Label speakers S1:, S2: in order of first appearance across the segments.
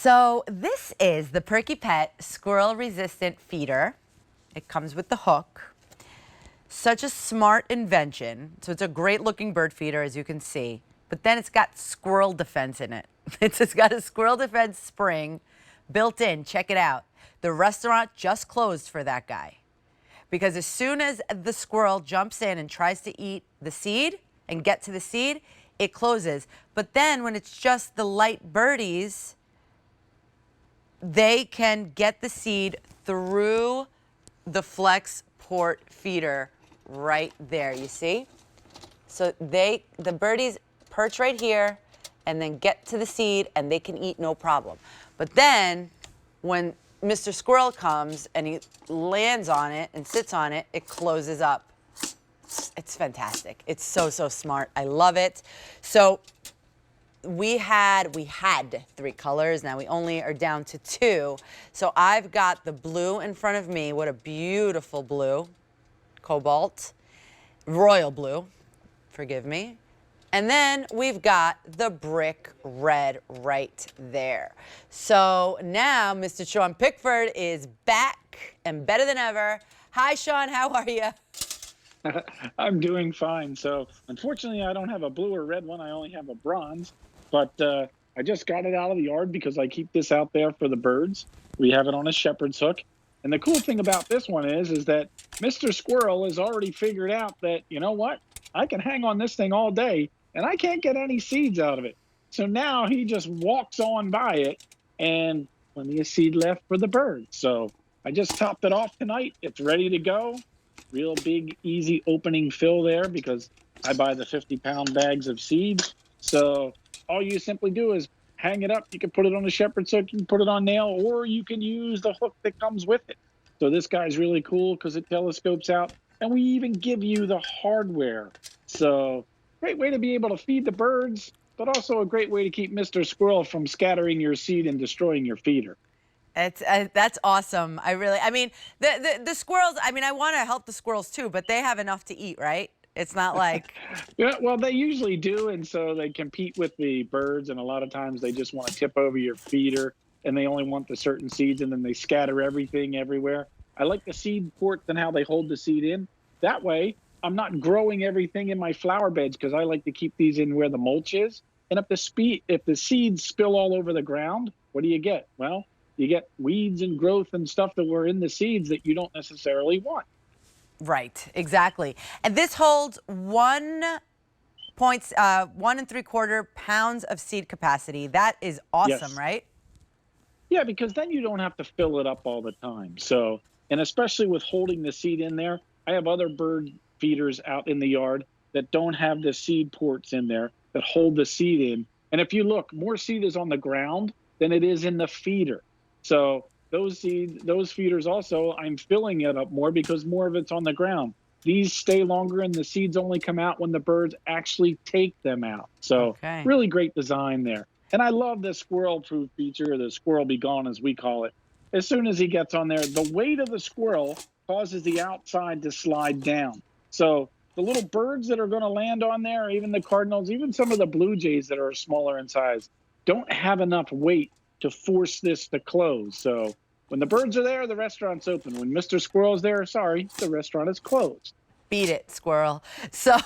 S1: So this is the Perky Pet squirrel resistant feeder. It comes with the hook. Such a smart invention. So it's a great looking bird feeder, as you can see, but then it's got squirrel defense in it. It's got a squirrel defense spring built in. Check it out. The restaurant just closed for that guy, because as soon as the squirrel jumps in and tries to eat the seed and get to the seed, it closes. But then when it's just the light birdies, they can get the seed through the flex port feeder right there, you see? So the birdies perch right here and then get to the seed and they can eat no problem. But then when Mr. Squirrel comes and he lands on it and sits on it, it closes up. It's fantastic. It's so, so smart. I love it. So we had 3 colors. Now we only are down to 2. So I've got the blue in front of me. What a beautiful blue. Cobalt. Royal blue. Forgive me. And then we've got the brick red right there. So now Mr. Sean Pickford is back and better than ever. Hi, Sean. How are you?
S2: I'm doing fine. So unfortunately, I don't have a blue or red one. I only have a bronze. But I just got it out of the yard because I keep this out there for the birds. We have it on a shepherd's hook. And the cool thing about this one is that Mr. Squirrel has already figured out that, you know what? I can hang on this thing all day and I can't get any seeds out of it. So now he just walks on by it and plenty of seed left for the birds. So I just topped it off tonight. It's ready to go. Real big, easy opening fill there because I buy the 50-pound bags of seeds. So all you simply do is hang it up. You can put it on a shepherd's hook, you can put it on nail, or you can use the hook that comes with it. So this guy's really cool because it telescopes out, and we even give you the hardware. So great way to be able to feed the birds, but also a great way to keep Mr. Squirrel from scattering your seed and destroying your feeder.
S1: That's awesome. I mean, the squirrels, I mean, I want to help the squirrels too, but they have enough to eat, right? It's not like...
S2: Yeah, well, they usually do, and so they compete with the birds, and a lot of times they just want to tip over your feeder, and they only want the certain seeds, and then they scatter everything everywhere. I like the seed ports and how they hold the seed in. That way, I'm not growing everything in my flower beds because I like to keep these in where the mulch is. And if the seeds spill all over the ground, what do you get? Well, you get weeds and growth and stuff that were in the seeds that you don't necessarily want.
S1: Right, exactly. And this holds 1 3/4 pounds of seed capacity. That is awesome,
S2: Yes.
S1: right?
S2: Yeah, because then you don't have to fill it up all the time. So, and especially with holding the seed in there, I have other bird feeders out in the yard that don't have the seed ports in there that hold the seed in. And if you look, more seed is on the ground than it is in the feeder. So those feeders also, I'm filling it up more because more of it's on the ground. These stay longer and the seeds only come out when the birds actually take them out. So really great design there. And I love the squirrel proof feature, the squirrel be gone as we call it. As soon as he gets on there, the weight of the squirrel causes the outside to slide down. So the little birds that are going to land on there, even the cardinals, even some of the blue jays that are smaller in size, don't have enough weight to force this to close. So when the birds are there, the restaurant's open. When Mr. Squirrel's there, sorry, the restaurant is closed.
S1: Beat it, squirrel. So,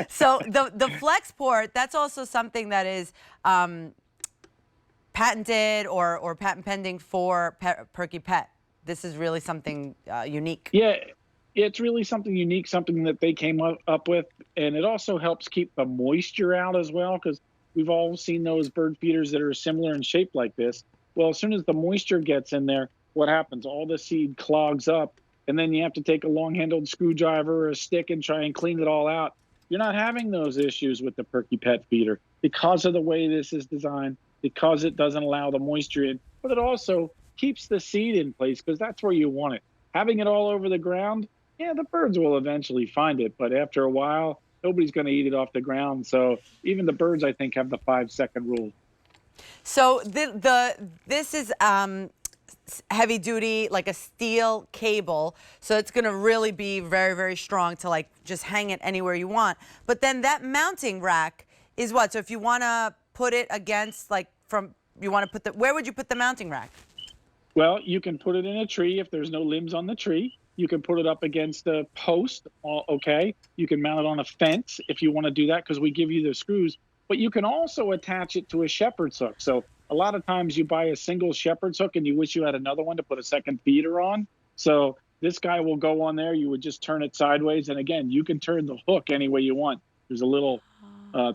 S1: so the flex port, that's also something that is patented or patent pending for Perky Pet. This is really something unique.
S2: Yeah, it's really something unique, something that they came up with. And it also helps keep the moisture out as well, because we've all seen those bird feeders that are similar in shape like this. Well, as soon as the moisture gets in there, what happens? All the seed clogs up, and then you have to take a long-handled screwdriver or a stick and try and clean it all out. You're not having those issues with the Perky Pet feeder because of the way this is designed, because it doesn't allow the moisture in, but it also keeps the seed in place because that's where you want it. Having it all over the ground, yeah, the birds will eventually find it, but after a while, nobody's going to eat it off the ground. So even the birds, I think, have the 5-second rule.
S1: So this is heavy duty, like a steel cable. So it's going to really be very, very strong to like just hang it anywhere you want. But then that mounting rack is what? So if you want to put it against like from you want to put the, where would you put the mounting rack?
S2: Well, you can put it in a tree if there's no limbs on the tree. You can put it up against a post, okay? You can mount it on a fence if you want to do that because we give you the screws. But you can also attach it to a shepherd's hook. So a lot of times you buy a single shepherd's hook and you wish you had another one to put a second feeder on. So this guy will go on there. You would just turn it sideways. And again, you can turn the hook any way you want. There's a little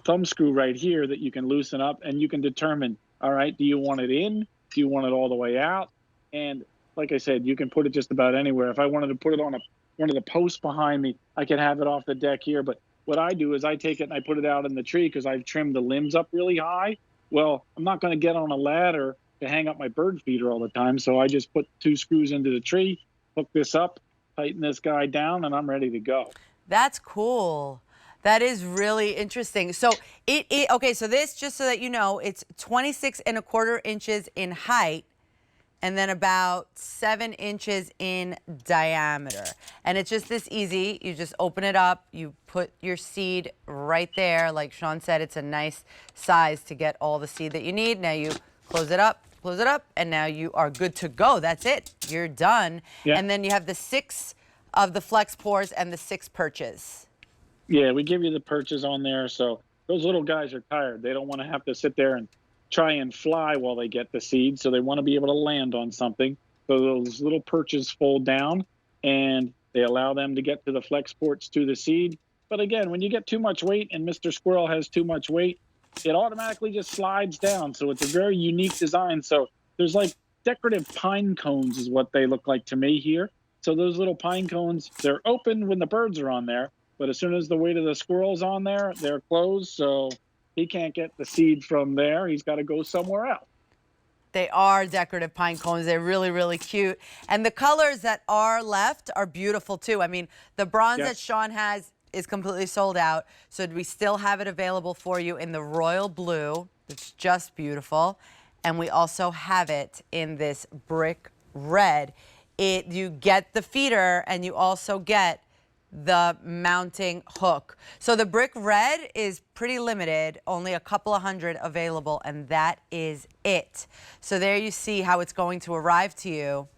S2: thumb screw right here that you can loosen up and you can determine, all right, do you want it in? Do you want it all the way out? And like I said, you can put it just about anywhere. If I wanted to put it on one of the posts behind me, I could have it off the deck here. But what I do is I take it and I put it out in the tree because I've trimmed the limbs up really high. Well, I'm not going to get on a ladder to hang up my bird feeder all the time. So I just put 2 screws into the tree, hook this up, tighten this guy down, and I'm ready to go.
S1: That's cool. That is really interesting. So okay, so this, just so that you know, it's 26¼ inches in height and then about 7 inches in diameter. And it's just this easy. You just open it up, you put your seed right there. Like Sean said, it's a nice size to get all the seed that you need. Now you close it up, and now you are good to go. That's it. You're done.
S2: Yeah.
S1: And then you have the 6 of the flex pores and the 6 perches.
S2: Yeah, we give you the perches on there. So those little guys are tired. They don't want to have to sit there and try and fly while they get the seed. So they want to be able to land on something. So those little perches fold down and they allow them to get to the flex ports to the seed. But again, when you get too much weight and Mr. Squirrel has too much weight, it automatically just slides down. So it's a very unique design. So there's like decorative pine cones is what they look like to me here. So those little pine cones, they're open when the birds are on there. But as soon as the weight of the squirrel's on there, they're closed. So he can't get the seed from there. He's got to go somewhere else.
S1: They are decorative pine cones. They're really, really cute. And the colors that are left are beautiful too. I mean, the bronze that Sean has is completely sold out. So we still have it available for you in the royal blue. It's just beautiful. And we also have it in this brick red. You get the feeder and you also get the mounting hook. So the brick red is pretty limited, only a couple of hundred available, and that is it. So there you see how it's going to arrive to you.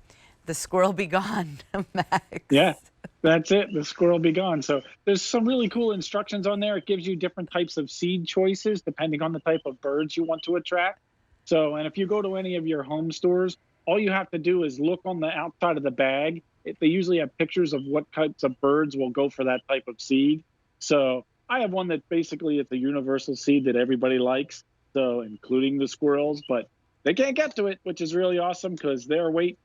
S1: The squirrel be gone, Max.
S2: Yeah, that's it. The squirrel be gone. So there's some really cool instructions on there. It gives you different types of seed choices depending on the type of birds you want to attract. So, and if you go to any of your home stores, all you have to do is look on the outside of the bag. They usually have pictures of what types of birds will go for that type of seed. So I have one that basically it's a universal seed that everybody likes, so including the squirrels, but they can't get to it, which is really awesome because their weight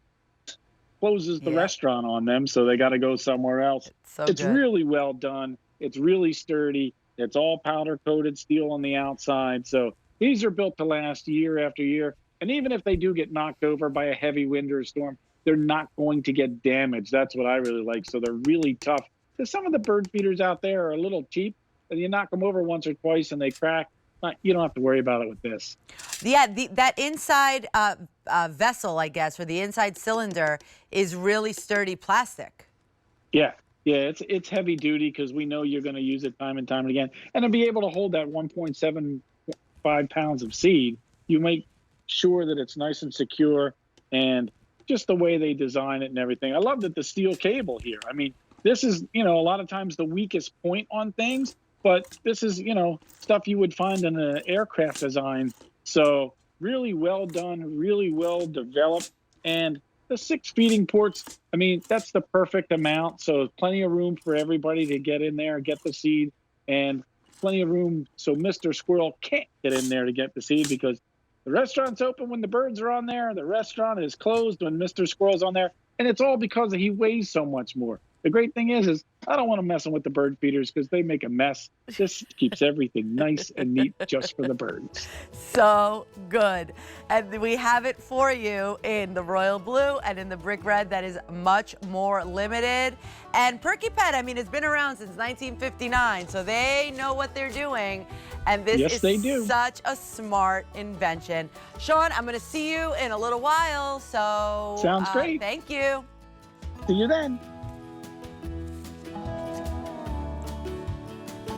S2: closes the restaurant on them, so they got to go somewhere else. It's really well done. It's really sturdy. It's all powder coated steel on the outside. So these are built to last year after year. And even if they do get knocked over by a heavy wind or a storm, they're not going to get damaged. That's what I really like. So they're really tough. Because some of the bird feeders out there are a little cheap, and you knock them over once or twice and they crack. You don't have to worry about it with this.
S1: Yeah, that inside vessel, I guess, or the inside cylinder is really sturdy plastic.
S2: Yeah, it's heavy duty because we know you're going to use it time and time again. And to be able to hold that 1.75 pounds of seed, you make sure that it's nice and secure and just the way they design it and everything. I love that the steel cable here. I mean, this is, a lot of times the weakest point on things, but this is, stuff you would find in an aircraft design. So really well done, really well developed. And the 6 feeding ports, I mean, that's the perfect amount. So plenty of room for everybody to get in there and get the seed, and plenty of room so Mr. Squirrel can't get in there to get the seed because the restaurant's open when the birds are on there. The restaurant is closed when Mr. Squirrel's on there. And it's all because he weighs so much more. The great thing is I don't want to mess with the bird feeders because they make a mess. This keeps everything nice and neat just for the birds.
S1: So good. And we have it for you in the royal blue and in the brick red that is much more limited. And Perky Pet, I mean, it's been around since 1959, so they know what they're doing. And this is such a smart invention. Sean, I'm going to see you in a little while, so
S2: sounds great.
S1: Thank you.
S2: See you then.